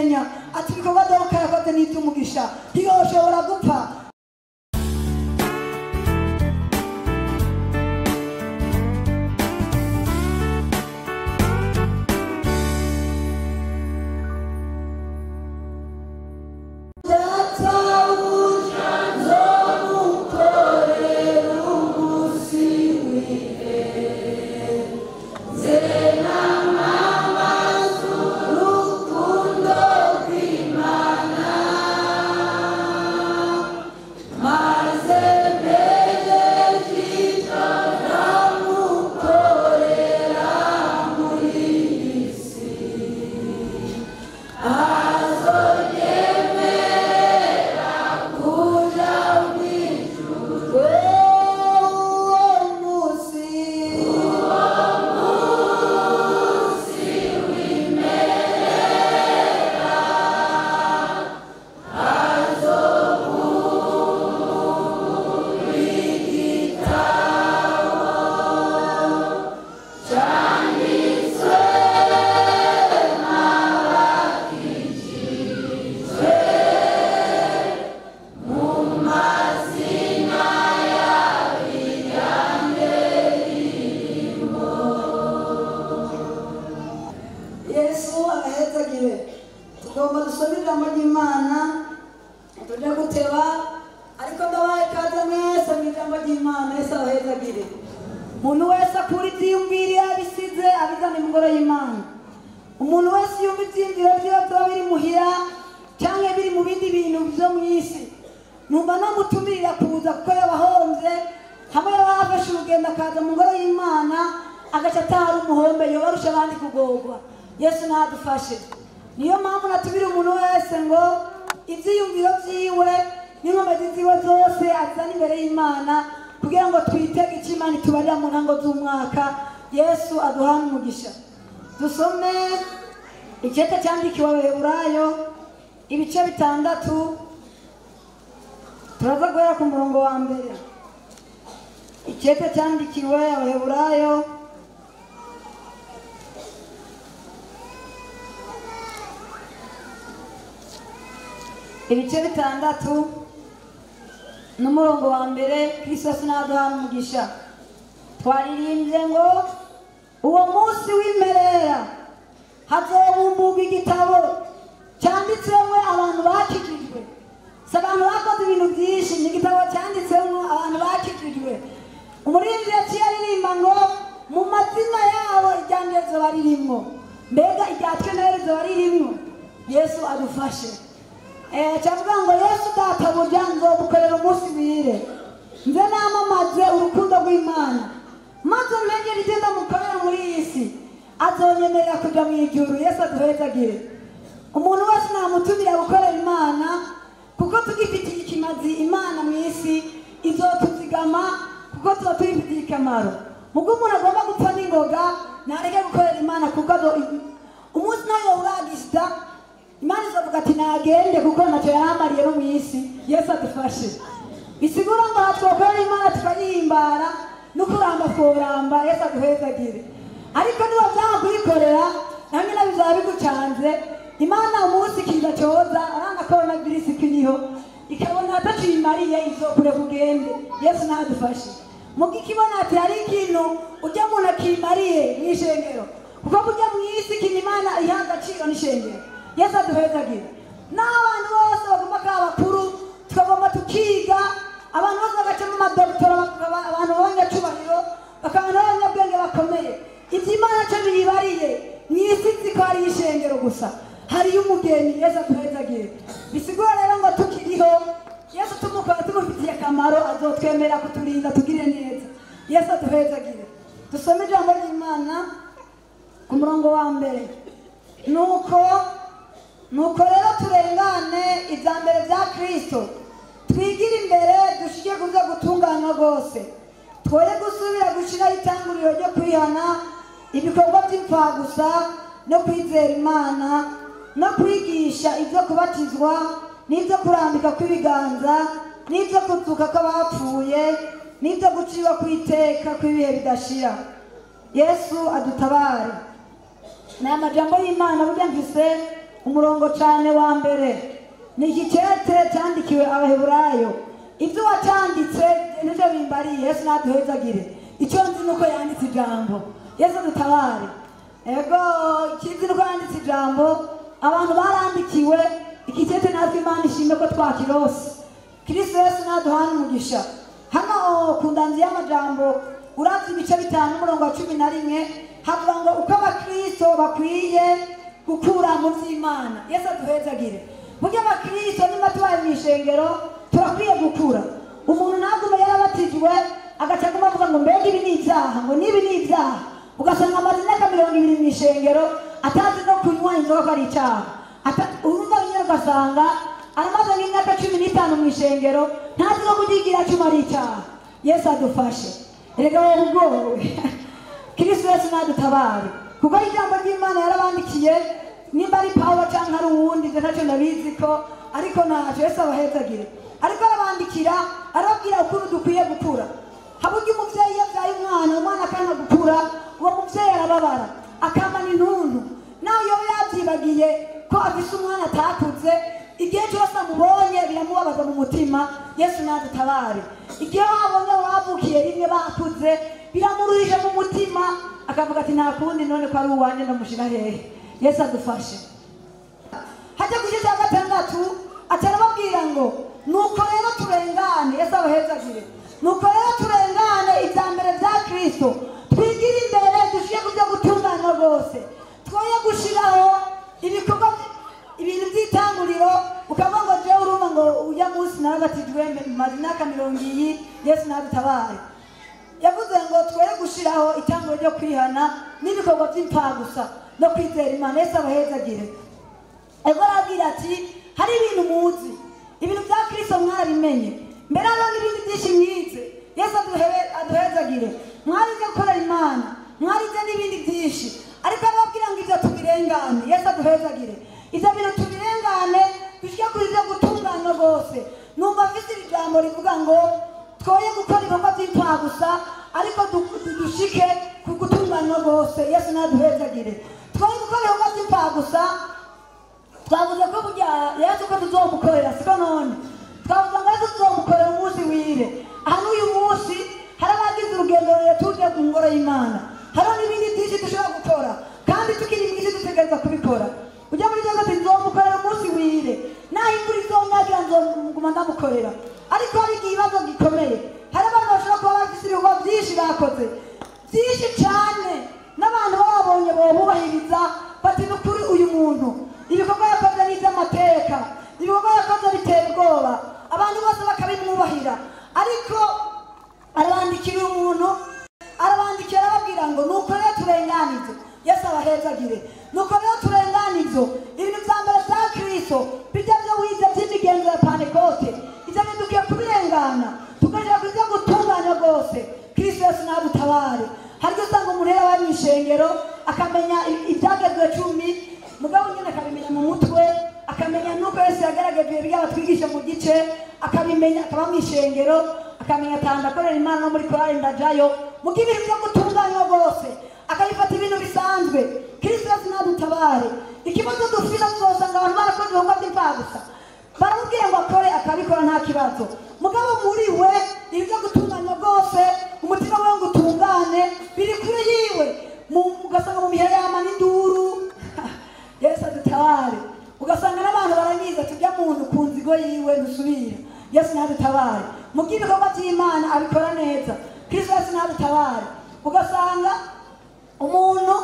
kumenya ati ibikorwa Doruka yakoze n'iby'umugisha ntiyoshobora gupfa. Umuntu wese akuri ibyiyumviro abisize abizana ingoro y'Imana. Umuntu wese yumva ibyiyumviro byiwe byaba biri muhira cyangwa biri mu bindi bintu byo mu isi, numva namutumirira kuza kuko yabahombye hamwe yabafashe urugendo akaza mu ngoro y'Imana agaca atahari umuhombe yobarusha abandi kugorwa. Yesu nadufashe. Niyo mpamvu natubira umuntu wese ngo ibyiyumviro byiwe n'inkomezi ziwe zose azana imbere y'Imana kugira ngo twitege icyo Imana itubarira mu ntango z'umwaka. Yesu aduhane umugisha. Dusome icyete cyandikiwe Abaheburayo ibice 6, turaza guhera ku murongo wa mbere. Icyete cyandikiwe Abaheburayo ibice 6 n'umurongo wa mbere. Kristo sinaduhana umugisha. Twaririmbye ngo uwo munsi w'imperera hazobumburwa igitabo cyanditsemo abantu bakijijwe. Si abantu bakoze ibintu byinshi, ni igitabo cyanditsemo abantu bakijijwe. Umuririmbyi yaciye aririmba ngo mu mazina yabo iryanjye rizoba ririmo. Mbega iryatwe nayo rizoba ririmo. Yesu adufashe. Cyavuga ngo Yesu databuja nzobukorera umunsi wire nze namamaze urukundo rw'Imana maze mpegera ibyo ndamukorera muri iyi si azonyemerera kujya mu ijuru. Yesu aduhezagire. Umuntu wese namutumira gukorera Imana kuko tugifitiye ikimazi Imana mu isi izotuzigama kuko tuba tuyifitiye akamaro. Ubwo umuntu agomba gupfa n'ingoga nareke gukorera Imana kuko umunsi nayo uragisita Imana izavuga ati nagende kuko ntacyo yaramariye no mu isi. Yesu adufashe. Bisigura ngo twakorera Imana tukayihimbara no kuramba tworamba. Yesu aduhezagire. Ariko niba byakuyikorera namwe nabizaba bigucanze Imana umunsi kiza cyoza aranga korona virus kiriho ikabona atacimariye izokure kugende. Yesu nadufashe. Mugikibona ati hari ikintu ujya muntu akimariye n'ishengero kuko kujya mu isi Imana ihagaciro n'ishengero. Yesu aduhezagire. N'abantu bose bagomba kuba abakuru tukagomba tukiga. Abantu bose bagaca mu madoktora abantu b'abanyacubahiro bakaba n'abanyabwenge bakomeye. Ibyo Imana cyo biyibariye mu isi ziko hari ishengero gusa hariyo umugeni. Yesu aduhezagire. Bisigura rero ngo tukiriho Yesu tumufitiye akamaro azotwemera kuturinda tugire neza. Yesu aduhezagire. Dusome ijambo ry'Imana ku murongo wa mbere. Nuko rero turengane ibya mbere bya Kristo twigire imbere dushike kuza gutunganywa rwose, twoye gusubira gushiraho itanguriro ryo kwihana ibikorwa by'imfagusa no kwizera Imana no kwigisha ibyo kubatizwa n'ibyo kurambika kw'ibiganza n'ibyo kuzuka kw'abapfuye n'ibyo gucirwa kw'iteka kw'ibihe bidashira. Yesu adutabare. Ni amajambo y'Imana burya mvise umurongo cyane wa mbere ni iki cete cyandikiwe abaheburayo. Ibyo wacanditse nibyo bimbariye. Yesu naduhezagire. Icyo nzi nuko yanditse ijambo. Yesu dutabare. Ego kizi nuko yanditse ijambo. Abantu barandikiwe iki cete natwe Imana ishimwe ko twakirose. Kristo Yesu naduhana umugisha. Hano ku ndanzi y'amajambo uravye ibice 5 umurongo wa 11 havuga ngo uko abakristo bakwiye gukura mu vy'Imana. Yesu aduhezagire. Burya abakristo nimba tubaye mw'ishengero turakwiye gukura. Umuntu nagume yarabatijwe agacaguma avuga ngo mbega ibi ni ivyaha, ngo nibi ni ivyaha, ugasanga amaze imyaka 20 mw'ishengero atazi no kunywa inzoga ari icaha. Urumva nyine ugasanga aramaze nk'imyaka 15 mw'ishengero ntazi no kugigira cuma ari icaha. Yesu adufashe. Erega wowe ubwowe Kristo Yesu nadutabare. Kuko ijambo ry'Imana yarabandikiye nimba ari Pawulo canke ari uwundi je ntacyo ndabizi ko, ariko ntacyo Yesu abahezagire. Ariko arabandikira arababwira ukuntu dukwiye gukura. Haburya umuvyeyi yavyaye umwana akanga gukura, uwo muvyeyi arababara akamana intuntu. Nawe yoba yavyibagiye ko afise umwana atakuze, igihe cyose amubonye biramubabaza mu mutima. Yesu nadutabare. Igihe wabonye wavukiye rimwe bakuze biramuruhije mu mutima, akavuga ati nta kundi none ko ari uwanje ndamushira hehe. Yesu adufashe. Hajya ku gice cya 6 atarababwira ngo nuko rero turengane. Yesu abahezagire. Nuko rero turengane ibya mbere bya Kristo, twigire imbere dushike kubyo gutungana rwose, twoye gushiraho ibikorwa ibintu by'itanguriro. Ukavuga ngo je urumva ngo uya munsi narabatijwe maze imyaka 20. Yesu nadutabare. Yavuze ngo twoye gushiraho itanguriro ryo kwihana n'ibikorwa by'impfagusa no kwizera Imana. Yesu abahezagire. Ego arabwira ati hari ibintu muzi, ibintu bya Kristo mwarabimenye, mbere hariho n'ibindi byinshi mwize. Yesu aduhezagire. Mwarize gukorera Imana, mwarize n'ibindi byinshi, ariko arababwira ngo ibyo tubirengane. Yesu aduhezagire. Ibyo bintu tubirengane dushike kuri byo gutungana rwose. Numva mfite ijambo rivuga ngo twoye gukora ibikorwa by'impfagusa ariko dushike ku gutungana rwose. Yesu naduhezagire. Twoye gukora ibikorwa by'impfagusa. Twavuze ko burya Yesu ko tuzomukorera, siko none twavuze ngo Yesu tuzomukorera umunsi wire. Hano uyu munsi hari abagize urugendo tuje ku ngoro y'Imana, hari n'ibindi byinshi dushobora gukora kandi tukiri mwisi dutegereza kubikora. Ujya muri Yesu ati nzomukorera umunsi wire, naho imvura izonyagira nzoguma ndamukorera. Ariko hari ikibazo gikomeye, hari abantu bashobora kuba bafise ibikorwa byinshi bakoze byinshi cyane, n'abantu babonye bobubahiriza bati nukuri uyu muntu ibikorwa yakoze n'iby'amateka, ibikorwa yakoze bitera ubwoba, abantu bose bakabimwubahira. Ariko arabandikira umuntu, arabandikira arababwira ngo nuko rero turenganize. Yesu abahezagire. Nuko rero turenganize ibintu bya mbere bya Kristo, bijya byo wize by'imigenzo ya Pentekote, ibyo bintu dukiye kubirengana tukagera kuri byo gutunganya rwose. Kristo Yesu nadutabare. Haryo usanga umuntu yari mw'ishengero akamenya ibyagezwe 10, mugabo nyine akabimenya mu mutwe, akamenya nuko Yesu yagaragaje ibyo batwigisha mu gice, akabimenya akaba mw'ishengero, akamenya atanda korera Imana no muri korali ndajayo, mugihe ibintu byo gutunganya rwose akabifata ibintu bisanzwe. Kristo Yesu nadutabare. Ikibazo dufite tuzosanga abantu barakoze ibikorwa by'impfagusa, baramubwira ngo akore akabikora nta kibazo, mugabo muri we ibyo gutunganya rwose umutima we ngo utungane biri kure yiwe, ugasanga mu mihere yama n'induru. Yesu adutabare. Ugasanga n'abantu baranyiza tujya muntu ku nzigo yiwe ntusubira. Yesu nadutabare. Mu by'ibikorwa by'Imana abikora neza. Kristo Yesu nadutabare. Ugasanga umuntu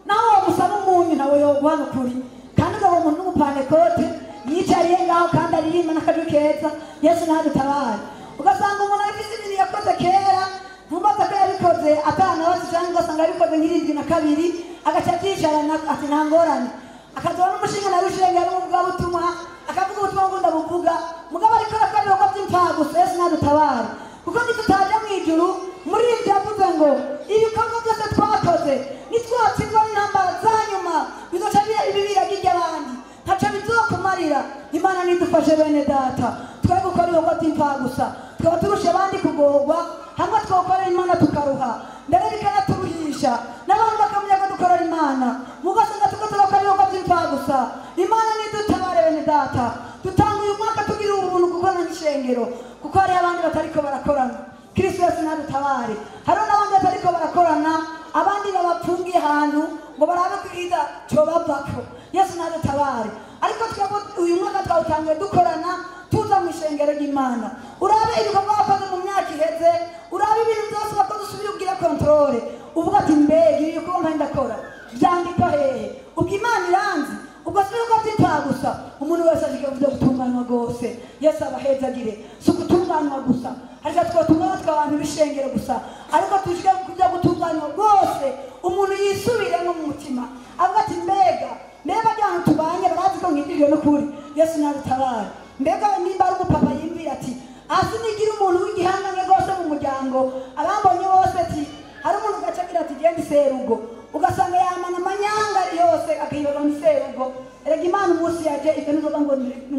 nawe wamusaba umunyu nawe yoguhana ukuri, kandi uwo muntu n'umupantekote yicariye ngaho kandi aririmba n'akajwi keza. Yesu nadutabare. Ugasanga umuntu afite ibintu yakoze kera, ntumbaza ko yabikoze atana bose, cyangwa ugasanga yabikoze nk'irindwi na kabiri, agaca yicarana ati nta ngorane, akazoba n'umushinga nawe ushengera n'umuvugabutumwa, akavuga ubutumwa ngo ndabuvuga, mugabo ariko arakora ibikorwa by'impfagusa. Yesu nadutabare. Kuko nitutaja mu ijuru, muri ibyo yavuze ngo ibikorwa byose twakoze nitwatsindwa n'intambara za nyuma bizoca bibiraga iby'abandi, ntaco bizokumarira. Imana nidufashe bene data, twe gukora ibikorwa by'impfagusa, twaba turusha abandi kugorwa, hamwe twokorera Imana tukaruha, mbere bikanaturuhisha n'abantu bakamenya ko dukorera Imana, mugasanga tuko turakora ibikorwa by'impfagusa. Imana nidutabare bene data dutanga uyu mwaka tugira ubuntu gukora n'ishengero kuko hari abandi batariko barakorana. Kristo Yesu nadutabare. Hari n'abandi batariko barakorana, abandi babapfungiye ahantu ngo barabe kwiga cyo bavako. Yesu nadutabare. Ariko twebwe uyu mwaka twawutangiye dukorana tuza mu ishengero ry'Imana. Urabe ibikorwa wakoze mu myaka iheze, urabe ibintu byose wakoze usubire ubwire controle uvuga ati mbega ibi bikorwa mpande ndakora byandikwa hehe. Ubwo Imana iranzi ubwo si uko byitwa gusa umuntu wese agiye kuvuga gutunganywa rwose. Yesu abahezagire si gutunganywa gusa, ariko twatunganywa tw'abantu b'ishengero gusa, ariko tujye kujya gutunganywa rwose umuntu yisubiremo mu mutima avuga ati mbega abantu tubanye barazi ko nk'ibyo n'ukuri. Yesu nadutabare. Mbega nimba ari umupapa yimvira ati asi nigira umuntu w'igihangange rwose mu muryango abambonye bose ati hari umuntu gacagira ati genda iserugo ugasanga yamana amanyanga yose akiyoba mu serugo. Erega Imana umunsi yaje ikanizoga ngo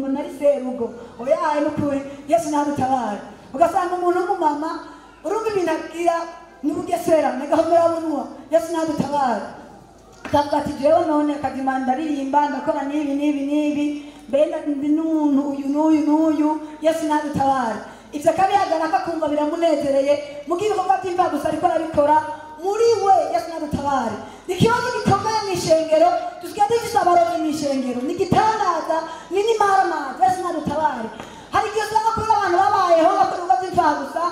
nari serugo oya ayi n'ukuri. Yesu nadutabare. Ugasanga umuntu w'umumama urumva ibintu agira n'ubugesera nagahomera bunwa. Yesu nadutabare. Akavuga ati jewe none akazima ndaririmba ndakora n'ibi benda ndi n'umuntu uyu n'uyu. Yesu nadutabare. Ivyo akabihagara akakumva biramunezereye mugihe ibikorwa by'imva gusa ariko arabikora muri we. Yesu nadutabare. Ikibazo gikomeye mu ishengero dusigaye dufise abarozi mu ishengero n'igitangaza n'imara. Yesu nadutabare. Hari igihe usanga kuri abantu babayeho bakora ibikorwa by'imva gusa,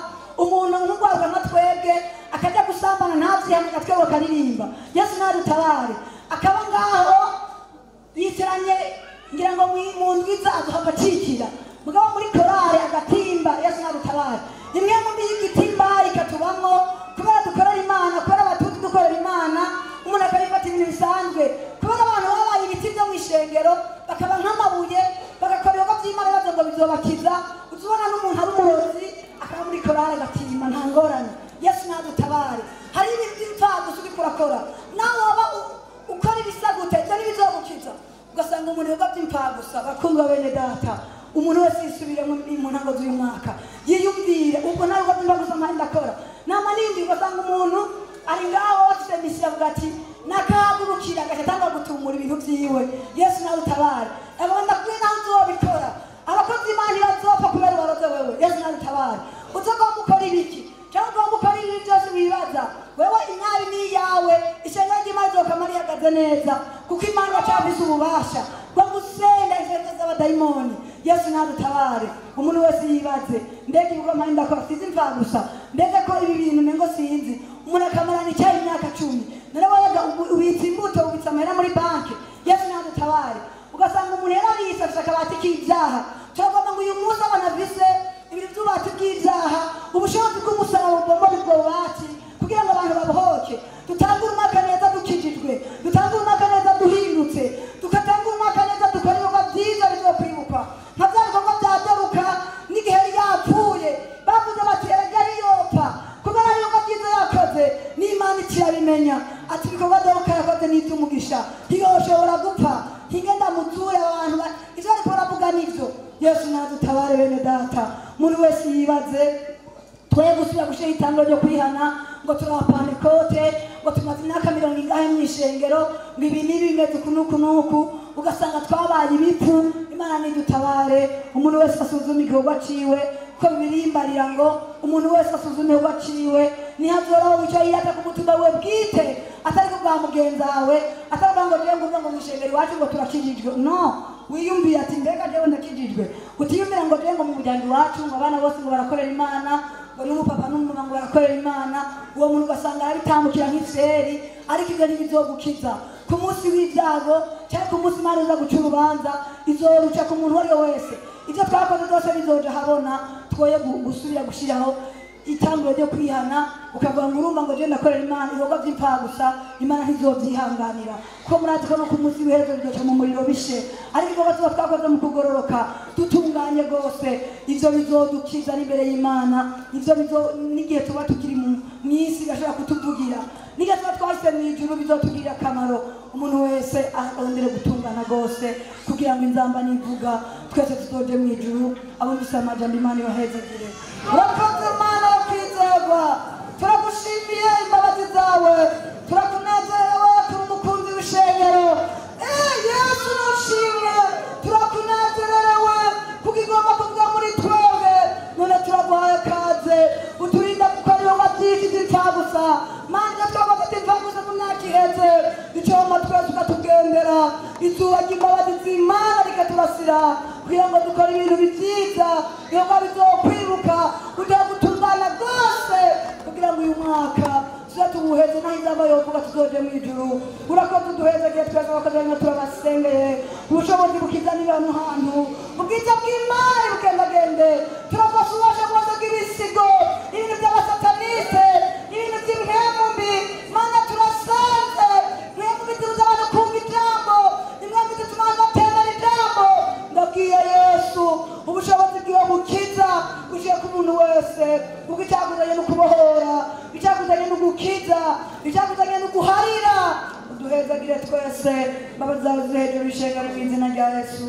umuntu nk'ugwaruka nka twebwe akajya gusambana ntavyihane gatwebwe akaririmba. Yesu nadutabare. Akaba ngaho yitiranye ngira ngo mu ndwiza azohava acikira mugabo muri korari agatimba. Yesu nadutabare. Imwe mu y'igitimba ikatubamwo kubera dukorera Imana, kubera abatuzi dukorera Imana, umuntu akabifata ibintu bisanzwe kubera abantu babaye ibiti byo mu ishengero bakaba nk'amabuye bagakora ibikorwa by'Imana baza ngo bizobakiza. Uzubona n'umuntu ari umurozi akaba muri korari agatimba nta ngorane. Yesu nadutabare. Hari ibintu by'imfagusa uriko urakora nawe waba ukora ibisagute ibyo ntibizogukiza ugasanga umuntu ibikorwa by'imfagusa. Bakundwa bene data, umuntu wese yisubiremo mu ntango z'uyu mwaka yiyumvire ubwo nawe ibikorwa by'imfagusa mpande ndakora nama n'indi. Ugasanga umuntu ari ngaho afite misiyo avuga ati nakahagurukira agatanga gutumura ibintu byiwe. Yesu nadutabare. Abandi akwiye naho uzobikora abakozi Imana bazopfa kubera uwaroze wewe. Yesu nadutabare. Uzogomba ukora ibiki cyangwa ugomba ukora ibintu byose wibaza wewe inabi ni yawe. Ishengero ry'Imana rizokama rihagaze neza kuko Imana yacafise ububasha bwo gusenda inzego z'abadayimoni. Yesu nadutabare. Umuntu wese yibaze mbega ibikorwa mpande ndakora sizi imva gusa, mbega ko ibi bintu mengo sinzi. Umuntu akamarana icyayi imyaka 10 narabayaga ubitsa imbuto ubitsa amahera muri banki. Yesu nadutabare. Ugasanga umuntu yarabise afite akabati k'ibyaha turagomba ngo uyu munsi abana vise ibintu by'ububati bw'ibyaha ubushobozi bw'umusaraba bubomora ubwo bubati kugira ngo abantu babohoke. Dutangure umwaka neza dukijijwe, dutangure umwaka neza duhindutse, tugatangura umwaka neza dukora ibikorwa byiza bizokwibukwa nka bya bikorwa bya Doruka n'igihe yari yapfuye bavuze bati erega yopfa kubera ibikorwa byiza yakoze n'Imana ikirabimenya ati ibikorwa Doruka yakoze n'iby'umugisha ntiyoshobora gupfa higenda mutuye abantu ivyo ariko baravuga nivyo. Yesu nadutabare bene data. Umuntu wese yibaze twe gusubira gushira itango ryo kwihana ngo turapana ikote ngo tumaze imyaka 20 ingahe mu ishengero ngo ibi nibi bimeze kunuku ugasanga twabaye ibipfu. Imana nidutabare. Umuntu wese asuzuma igikorwa ciwe ko birimbarira ngo umuntu wese asuzume igikorwa ciwe nihazora wicaye yata ku mutima we bwite atari ko bwa mugenzawe atari ngo je ngo mu ishengero iwacu ngo turakijijwe. No, wiyumvira ati mbega jewe ndakijijwe. Utiyumvira ngo je ngo mu muryango wacu ngo abana bose ngo barakorera Imana ngo n'umupapa n'umumama ngo barakorera Imana. Uwo muntu ugasanga arabitambukira nk'iferi ariko ibyo ntibizogukiza. Ku munsi w'ibyago cyangwa ku munsi Imana iza guca urubanza izoruca ku muntu uwo wese. Ibyo twakoze byose bizoja habona twoye gusubira gushiraho itanguro ryo kwihana ukavuga ngo urumva ngo je ndakorera Imana ibikorwa by'imfa gusa. Imana ntizovyihanganira ko murazi ko no ku munsi w'ejo bizoca mu muriro bishe. ariko ibikorwa tuba twakoze mu kugororoka dutunganye rwose ivyo bizodukiza n'imbere y'Imana. Ivyo n'igihe tuba tukiri mu isi gashobora kutuvugira n'igihe tuba twahise mu ijuru bizotugirira akamaro. Umuntu wese arondere gutungana rwose kugira ngo inzamba nivuga twese tuzoje mu ijuru. Abumvise amajambo Imana ibahezagire. Urakoze Mana yo kwizerwa, turagushimiye imbabazi zawe, turakunezerewe turi umukunzi w'ishengero. Yesu nushimwe. ukatwama twese ukatugendera izuba ry'imbabazi z'Imana rikaturasira kugira ngo dukore ibintu byiza yoga bizokwiruka kugira gutungana rwose kugira ngo uyu mwaka tuza tuwuheze naho izaba yovuga tuzoje mu ijuru urakoze uduheze igihe twese bakazanya turabasengeye ubushobozi bukizanira hano hantu ubwiza bw'Imana bugendagende turagose ubasha bwose bw'ibisigo ibintu by'abasataniste ibintu by'imwemumbi Mana turasanze mwemumbi tuza abantu kumva ijambo imwemumbi tutuma abantu batemera ijambo ndabwiye Yesu ubushobozi bwiwe bukiza bushiye ku muntu wese kuko icyakuzanye no kubohora icyakuzanye no gukiza icyakuzanye no guharira uduhezagire twese mbabazi zawe ziri hejuru y'ishengero mu izina rya Yesu.